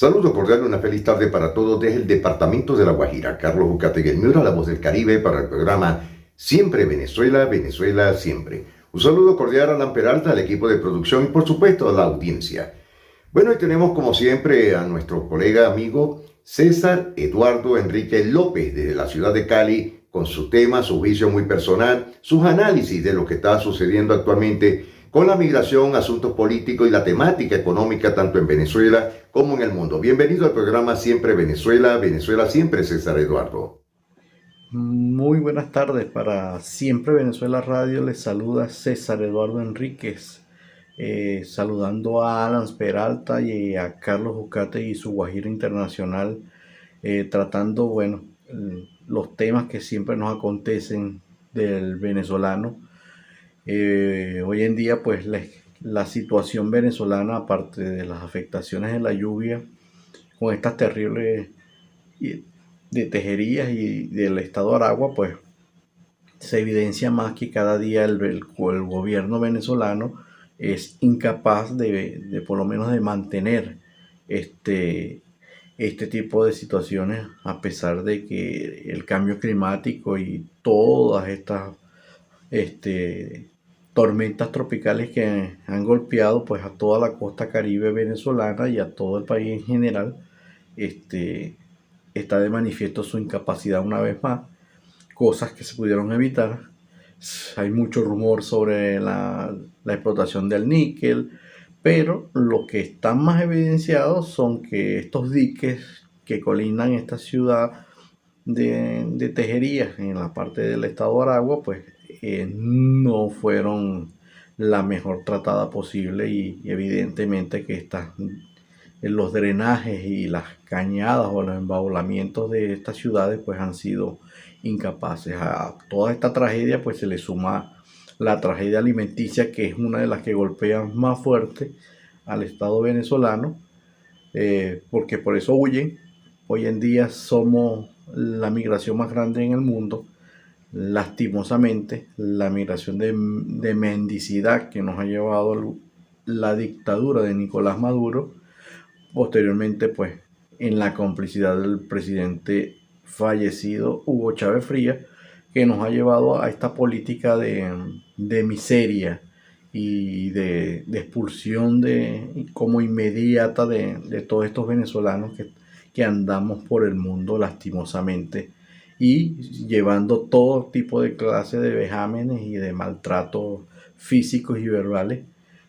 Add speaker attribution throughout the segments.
Speaker 1: Saludo cordial, una feliz tarde para todos desde el departamento de La Guajira. Carlos Ucategui Miura, la voz del Caribe, para el programa Siempre Venezuela, Venezuela Siempre. Un saludo cordial a Alan Peralta, al equipo de producción y por supuesto a la audiencia. Bueno, hoy tenemos como siempre a nuestro colega amigo César Eduardo Enrique López desde la ciudad de Cali con su tema, su juicio muy personal, sus análisis de lo que está sucediendo actualmente con la migración, asuntos políticos y la temática económica tanto en Venezuela como en el mundo. Bienvenido al programa Siempre Venezuela, Venezuela Siempre, César Eduardo.
Speaker 2: Muy buenas tardes para Siempre Venezuela Radio. Les saluda César Eduardo Enríquez, saludando a Alan Peralta y a Carlos Ucate y su Guajira Internacional, tratando, los temas que siempre nos acontecen del venezolano. Hoy en día, pues, la situación venezolana, aparte de las afectaciones de la lluvia, con estas terribles de Tejerías y del estado Aragua, pues se evidencia más que cada día el gobierno venezolano es incapaz de por lo menos de mantener este tipo de situaciones, a pesar de que el cambio climático y todas estas tormentas tropicales que han golpeado pues a toda la costa caribe venezolana y a todo el país en general, está de manifiesto su incapacidad una vez más, cosas que se pudieron evitar. Hay mucho rumor sobre la explotación del níquel, pero lo que están más evidenciados son que estos diques que colindan esta ciudad de Tejerías en la parte del estado de Aragua, pues no fueron la mejor tratada posible y evidentemente que los drenajes y las cañadas o los embaulamientos de estas ciudades pues han sido incapaces. A toda esta tragedia pues se le suma la tragedia alimenticia, que es una de las que golpea más fuerte al Estado venezolano, porque por eso huyen. Hoy en día somos la migración más grande en el mundo. Lastimosamente, la migración de mendicidad que nos ha llevado la dictadura de Nicolás Maduro, posteriormente pues en la complicidad del presidente fallecido Hugo Chávez Frías, que nos ha llevado a esta política de miseria y de expulsión como inmediata de todos estos venezolanos que andamos por el mundo lastimosamente, y llevando todo tipo de clase de vejámenes y de maltratos físicos y verbales.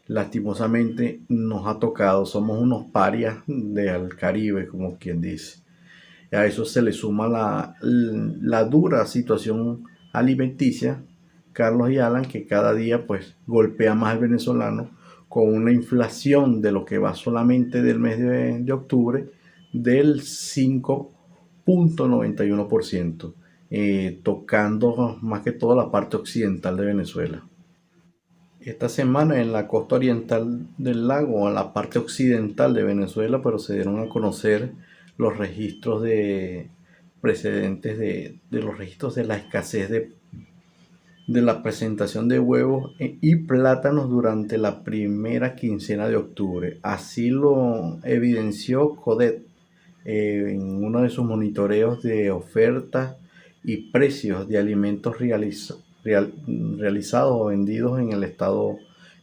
Speaker 2: Lastimosamente nos ha tocado, somos unos parias del Caribe, como quien dice. A eso se le suma la dura situación alimenticia, Carlos y Alan, que cada día pues golpea más al venezolano, con una inflación de lo que va solamente del mes de octubre del 5,91%, tocando más que todo la parte occidental de Venezuela. Esta semana en la costa oriental del lago, en la parte occidental de Venezuela, pero se dieron a conocer los registros precedentes de los registros de la escasez de la presentación de huevos y plátanos durante la primera quincena de octubre. Así lo evidenció CODET en uno de sus monitoreos de ofertas y precios de alimentos realizados o vendidos en el estado,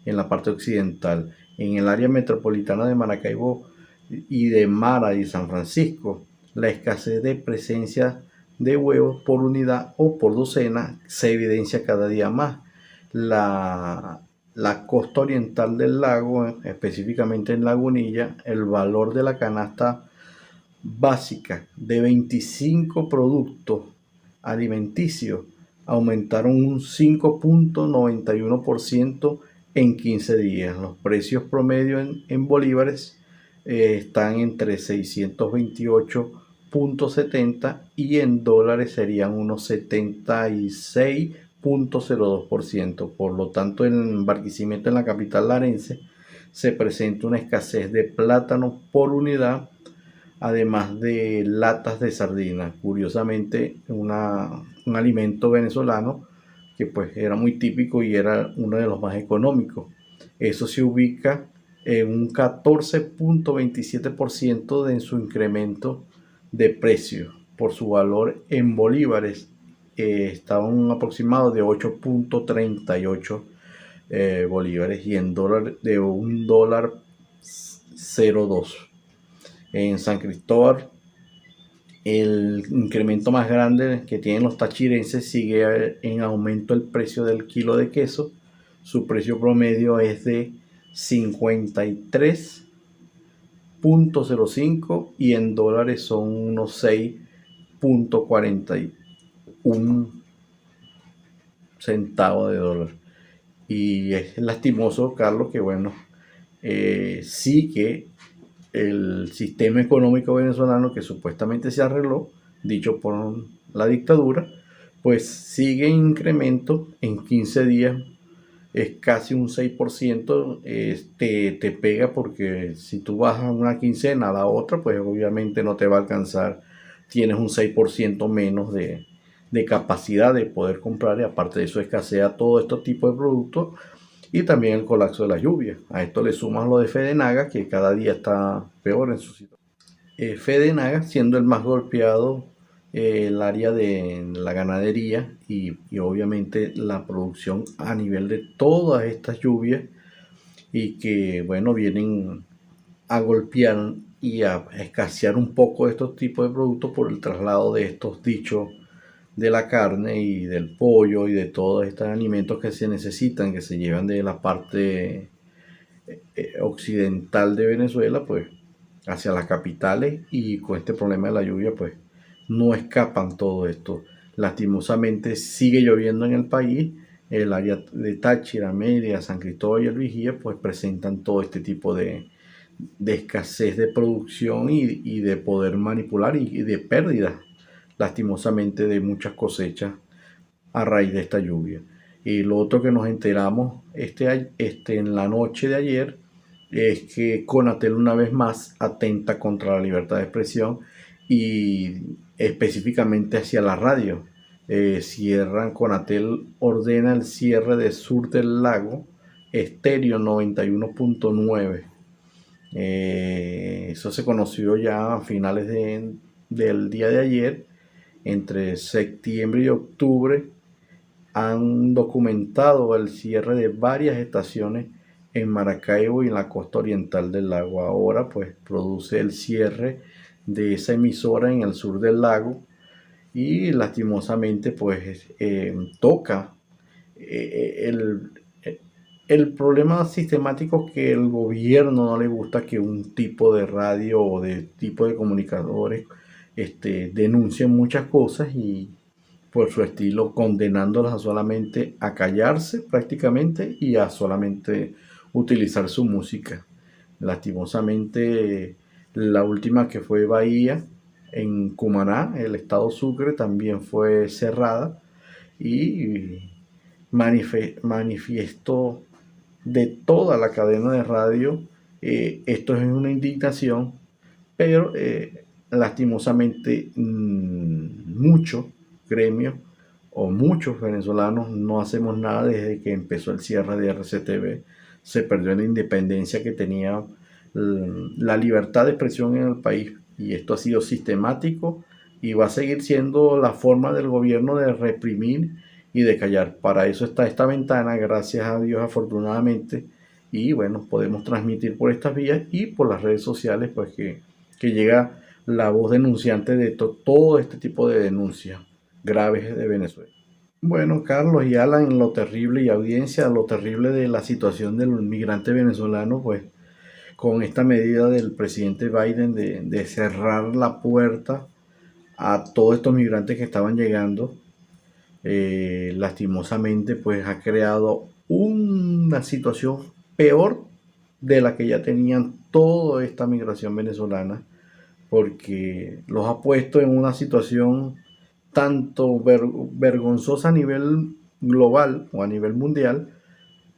Speaker 2: en la parte occidental. En el área metropolitana de Maracaibo y de Mara y San Francisco, la escasez de presencia de huevos por unidad o por docena se evidencia cada día más. La costa oriental del lago, específicamente en Lagunilla, el valor de la canasta básica de 25 productos alimenticios aumentaron un 5,91% en 15 días. Los precios promedio en bolívares están entre 628,70 y en dólares serían unos 76,02%. Por lo tanto, en Barquisimeto, en la capital larense, se presenta una escasez de plátano por unidad, además de latas de sardinas. Curiosamente, un alimento venezolano que pues era muy típico y era uno de los más económicos. Eso se ubica en un 14.27% en su incremento de precio por su valor en bolívares. Estaba un aproximado de 8.38 bolívares y en dólar de un dólar 0.2. En San Cristóbal el incremento más grande que tienen los tachirenses sigue en aumento el precio del kilo de queso. Su precio promedio es de 53.05 y en dólares son unos 6.41 centavos de dólar. Y es lastimoso, Carlos, que bueno, sí que el sistema económico venezolano, que supuestamente se arregló, dicho por la dictadura, pues sigue en incremento. En 15 días es casi un 6%. Te pega porque si tú vas a una quincena a la otra, pues obviamente no te va a alcanzar. Tienes un 6% menos de capacidad de poder comprar, y aparte de eso escasea todo este tipo de productos, y también el colapso de la lluvia. A esto le sumas lo de Fedenaga, que cada día está peor en su situación. Fedenaga siendo el más golpeado, el área de la ganadería y obviamente la producción a nivel de todas estas lluvias, y que bueno, vienen a golpear y a escasear un poco estos tipos de productos por el traslado de estos dichos de la carne y del pollo y de todos estos alimentos que se necesitan, que se llevan de la parte occidental de Venezuela, pues hacia las capitales, y con este problema de la lluvia, pues no escapan todo esto. Lastimosamente sigue lloviendo en el país. El área de Táchira, Mérida, San Cristóbal y El Vigía, pues presentan todo este tipo de escasez de producción y de poder manipular y de pérdidas, lastimosamente, de muchas cosechas a raíz de esta lluvia. Y lo otro que nos enteramos en la noche de ayer es que Conatel una vez más atenta contra la libertad de expresión, y específicamente hacia la radio. Conatel ordena el cierre de Sur del Lago Estéreo 91.9. Eso se conoció ya a finales del día de ayer. Entre septiembre y octubre han documentado el cierre de varias estaciones en Maracaibo y en la costa oriental del lago. Ahora pues produce el cierre de esa emisora en el sur del lago, y lastimosamente pues toca el, el problema sistemático, que el gobierno no le gusta que un tipo de radio o de tipo de comunicadores denuncien muchas cosas, y por su estilo condenándolas a solamente a callarse prácticamente y a solamente utilizar su música. Lastimosamente, la última, que fue Bahía en Cumaná, el estado Sucre, también fue cerrada, y manifiesto de toda la cadena de radio. Esto es una indignación, pero lastimosamente muchos gremios o muchos venezolanos no hacemos nada desde que empezó el cierre de RCTV. Se perdió la independencia que tenía, la libertad de expresión en el país, y esto ha sido sistemático y va a seguir siendo la forma del gobierno de reprimir y de callar. Para eso está esta ventana, gracias a Dios, afortunadamente, y bueno, podemos transmitir por estas vías y por las redes sociales, pues que llega la voz denunciante de todo este tipo de denuncias graves de Venezuela. Bueno, Carlos y Alan, lo terrible, y audiencia, lo terrible de la situación del migrante venezolano, pues con esta medida del presidente Biden de cerrar la puerta a todos estos migrantes que estaban llegando, lastimosamente pues ha creado una situación peor de la que ya tenían toda esta migración venezolana, porque los ha puesto en una situación tanto vergonzosa a nivel global o a nivel mundial,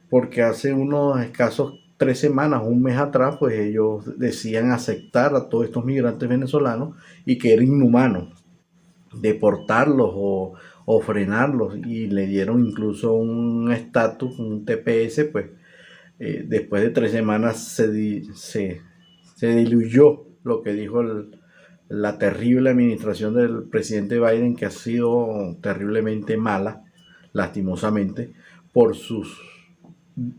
Speaker 2: porque hace unos escasos 3 semanas, un mes atrás, pues ellos decían aceptar a todos estos migrantes venezolanos y que era inhumano deportarlos o frenarlos, y le dieron incluso un estatus, un TPS, pues Después de 3 semanas se diluyó lo que dijo la terrible administración del presidente Biden, que ha sido terriblemente mala, lastimosamente, por sus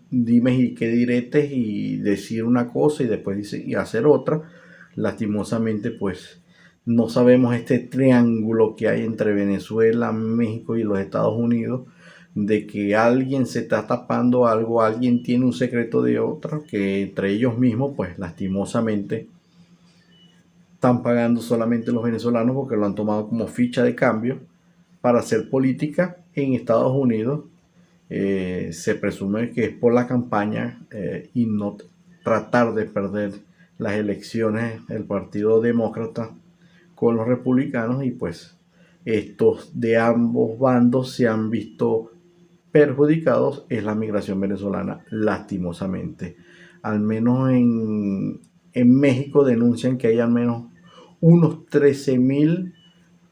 Speaker 2: dimes y qué diretes y decir una cosa y después y hacer otra. Lastimosamente, pues no sabemos este triángulo que hay entre Venezuela, México y los Estados Unidos, de que alguien se está tapando algo, alguien tiene un secreto de otro, que entre ellos mismos, pues lastimosamente, están pagando solamente los venezolanos porque lo han tomado como ficha de cambio para hacer política en Estados Unidos. Se presume que es por la campaña y no tratar de perder las elecciones el Partido Demócrata con los republicanos, y pues estos de ambos bandos se han visto perjudicados es la migración venezolana, lastimosamente. Al menos en México denuncian que hay al menos unos 13.000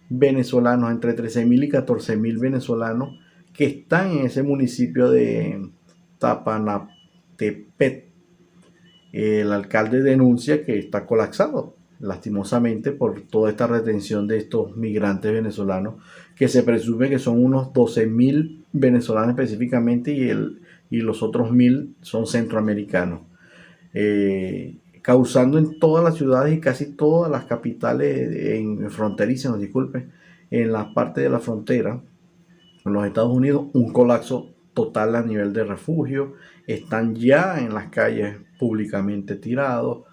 Speaker 2: venezolanos, entre 13.000 y 14.000 venezolanos que están en ese municipio de Tapanapetepec. El alcalde denuncia que está colapsado, lastimosamente, por toda esta retención de estos migrantes venezolanos, que se presume que son unos 12.000 venezolanos específicamente, y los otros 1.000 son centroamericanos. Causando en todas las ciudades y casi todas las capitales en fronterizas, disculpen, en la parte de la frontera con los Estados Unidos, un colapso total a nivel de refugio. Están ya en las calles públicamente tirados,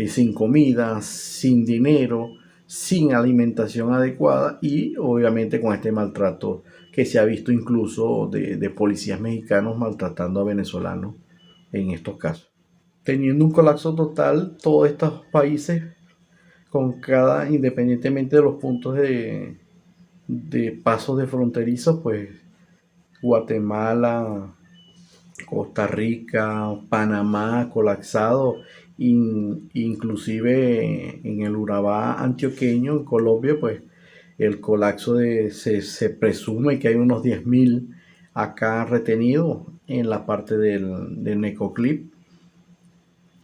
Speaker 2: sin comida, sin dinero, sin alimentación adecuada, y obviamente con este maltrato que se ha visto incluso de policías mexicanos maltratando a venezolanos en estos casos. Teniendo un colapso total todos estos países, con cada, independientemente de los puntos de pasos de fronterizos, pues Guatemala, Costa Rica, Panamá colapsado, inclusive en el Urabá antioqueño, en Colombia, pues el colapso se presume que hay unos 10.000 acá retenidos en la parte del Necoclip.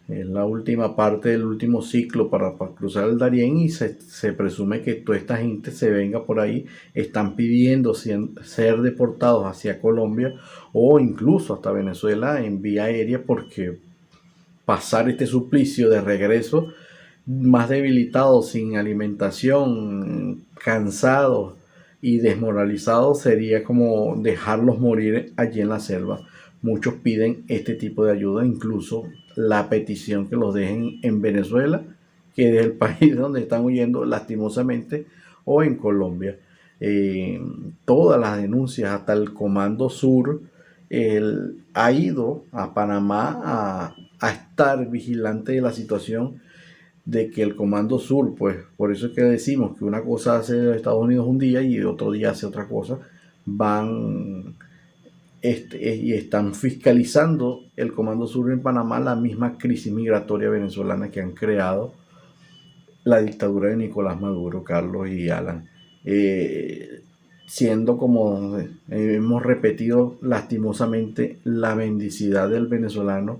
Speaker 2: Es la última parte del último ciclo para cruzar el Darién, y se presume que toda esta gente se venga por ahí. Están pidiendo ser deportados hacia Colombia o incluso hasta Venezuela en vía aérea, porque pasar este suplicio de regreso más debilitados, sin alimentación, cansados y desmoralizados, sería como dejarlos morir allí en la selva. Muchos piden este tipo de ayuda, incluso la petición que los dejen en Venezuela, que es el país donde están huyendo lastimosamente, o en Colombia. Todas las denuncias, hasta el Comando Sur, ha ido a Panamá a estar vigilante de la situación, de que el Comando Sur, pues por eso es que decimos que una cosa hace Estados Unidos un día y otro día hace otra cosa, van y están fiscalizando el Comando Sur en Panamá la misma crisis migratoria venezolana que han creado la dictadura de Nicolás Maduro, Carlos y Alan. Siendo, como hemos repetido lastimosamente, la mendicidad del venezolano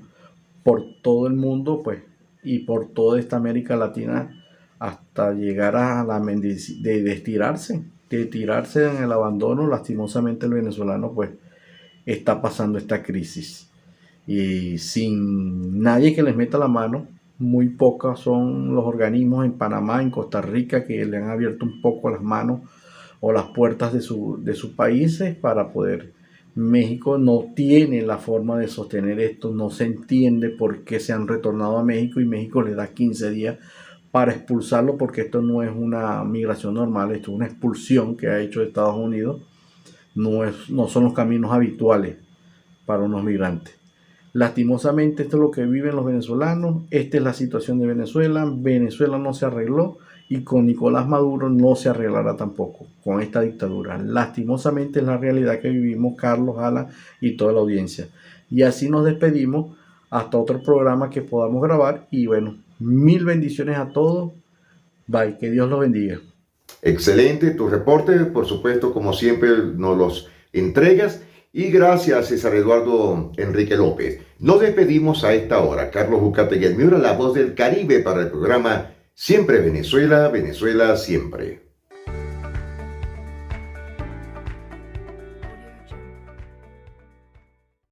Speaker 2: por todo el mundo, pues, y por toda esta América Latina, hasta llegar a la mendicidad de tirarse en el abandono. Lastimosamente el venezolano, pues, está pasando esta crisis y sin nadie que les meta la mano. Muy pocos son los organismos en Panamá, en Costa Rica, que le han abierto un poco las manos o las puertas de sus países para poder. México no tiene la forma de sostener esto, no se entiende por qué se han retornado a México, y México le da 15 días para expulsarlo, porque esto no es una migración normal, esto es una expulsión que ha hecho Estados Unidos. No son los caminos habituales para unos migrantes. Lastimosamente, esto es lo que viven los venezolanos. Esta es la situación de Venezuela. Venezuela no se arregló, y con Nicolás Maduro no se arreglará tampoco con esta dictadura. Lastimosamente es la realidad que vivimos, Carlos, Alan y toda la audiencia. Y así nos despedimos hasta otro programa que podamos grabar. Y bueno, 1000 bendiciones a todos. Bye, que Dios los bendiga.
Speaker 1: Excelente tu reporte, por supuesto, como siempre nos los entregas. Y gracias, César Eduardo Enrique López. Nos despedimos a esta hora. Carlos Ucateguel Miura, la voz del Caribe, para el programa Siempre Venezuela, Venezuela Siempre.